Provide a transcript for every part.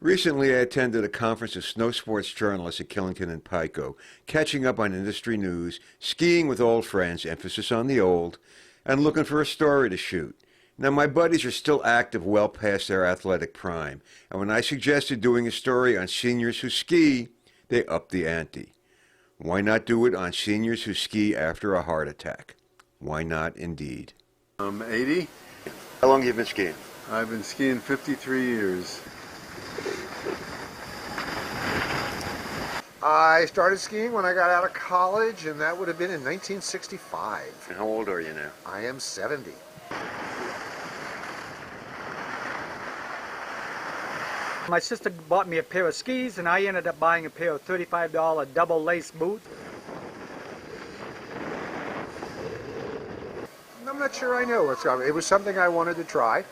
Recently, I attended a conference of Snowsports journalists at Killington and Pico, catching up on industry news, skiing with old friends, emphasis on the old, and looking for a story to shoot. Now, my buddies are still active well past their athletic prime, and when I suggested doing a story on seniors who ski, they upped the ante. Why not do it on seniors who ski after a heart attack? Why not, indeed? I'm 80. How long have you been skiing? I've been skiing 53 years. I started skiing when I got out of college, and that would have been in 1965. And how old are you now? I am 70. My sister bought me a pair of skis, and I ended up buying a pair of $35 double lace boots. I'm not sure I know what's going on. It was something I wanted to try.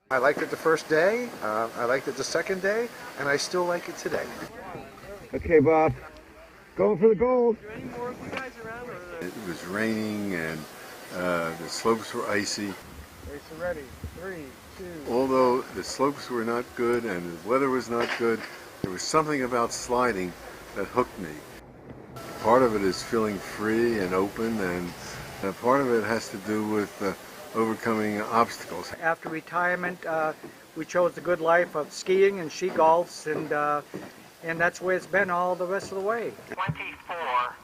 I liked it the first day, I liked it the second day, and I still like it today. Okay, Bob. Going for the gold. It was raining and the slopes were icy. Race ready. 3, 2. Although the slopes were not good and the weather was not good, there was something about sliding that hooked me. Part of it is feeling free and open, and part of it has to do with overcoming obstacles. After retirement, we chose the good life of skiing and she golfs, and that's where it's been all the rest of the way. 24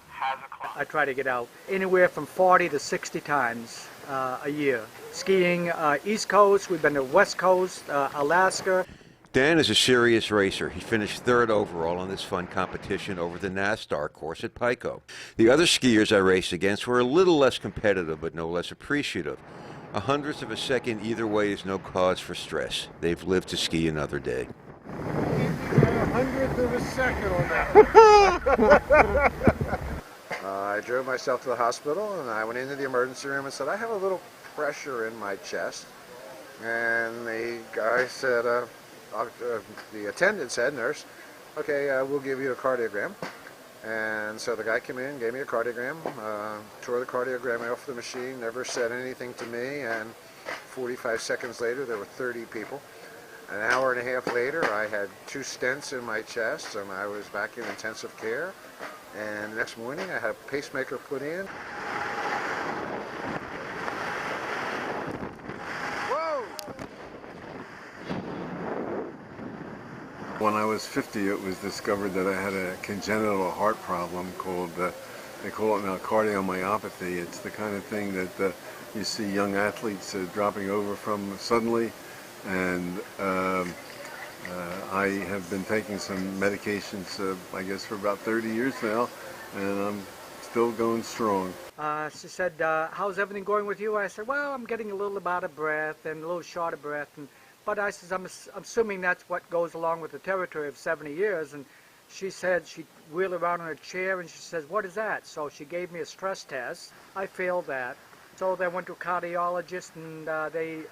has a clock. I try to get out anywhere from 40 to 60 times a year. Skiing East Coast, we've been to West Coast, Alaska. Dan is a serious racer. He finished third overall in this fun competition over the NASJA course at Pico. The other skiers I raced against were a little less competitive, but no less appreciative. A hundredth of a second either way is no cause for stress. They've lived to ski another day. A hundredth of a second on that. I drove myself to the hospital, and I went into the emergency room and said, I have a little pressure in my chest. And the guy said, the attendant said, nurse, okay, we'll give you a cardiogram. And so the guy came in, gave me a cardiogram, tore the cardiogram off the machine, never said anything to me, and 45 seconds later there were 30 people. An hour and a half later I had 2 stents in my chest, and I was back in intensive care. And the next morning I had a pacemaker put in. When I was 50, it was discovered that I had a congenital heart problem called, they call it now cardiomyopathy. It's the kind of thing that you see young athletes dropping over from suddenly. And I have been taking some medications, I guess, for about 30 years now, and I'm still going strong. She said, how's everything going with you? I said, well, I'm getting a little out of breath and a little short of breath. But I said, I'm assuming that's what goes along with the territory of 70 years. And she said, she wheeled around in her chair and she says, what is that? So she gave me a stress test. I failed that. So I went to a cardiologist, and they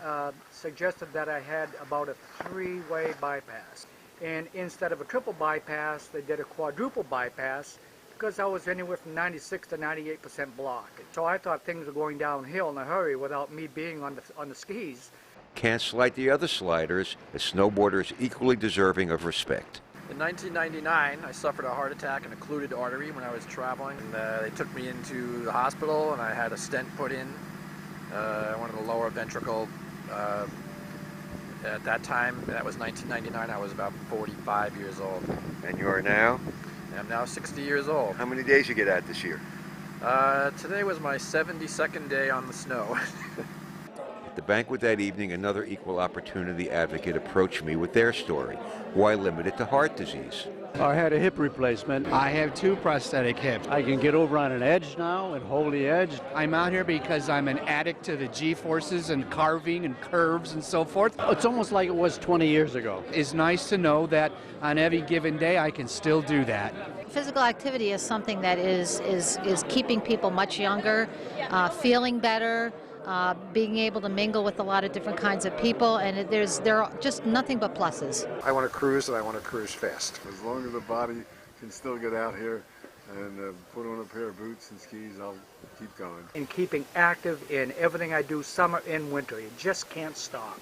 suggested that I had about a 3-way bypass. And instead of a triple bypass, they did a quadruple bypass because I was anywhere from 96 to 98% block. So I thought things were going downhill in a hurry without me being on the skis. Can't slight the other sliders, a snowboarder is equally deserving of respect. In 1999, I suffered a heart attack and occluded artery when I was traveling. And, they took me into the hospital, and I had a stent put in, one of the lower ventricle. At that time, that was 1999, I was about 45 years old. And you are now? I'm now 60 years old. How many days you get out this year? Today was my 72nd day on the snow. At the banquet that evening, another equal opportunity advocate approached me with their story. Why limit it to heart disease? I had a hip replacement. I have 2 prosthetic hips. I can get over on an edge now and hold the edge. I'm out here because I'm an addict to the G-forces and carving and curves and so forth. It's almost like it was 20 years ago. It's nice to know that on every given day I can still do that. Physical activity is something that is keeping people much younger, feeling better, being able to mingle with a lot of different kinds of people, and there are just nothing but pluses. I want to cruise, and I want to cruise fast. As long as the body can still get out here and put on a pair of boots and skis, I'll keep going. And keeping active in everything I do, summer and winter. You just can't stop.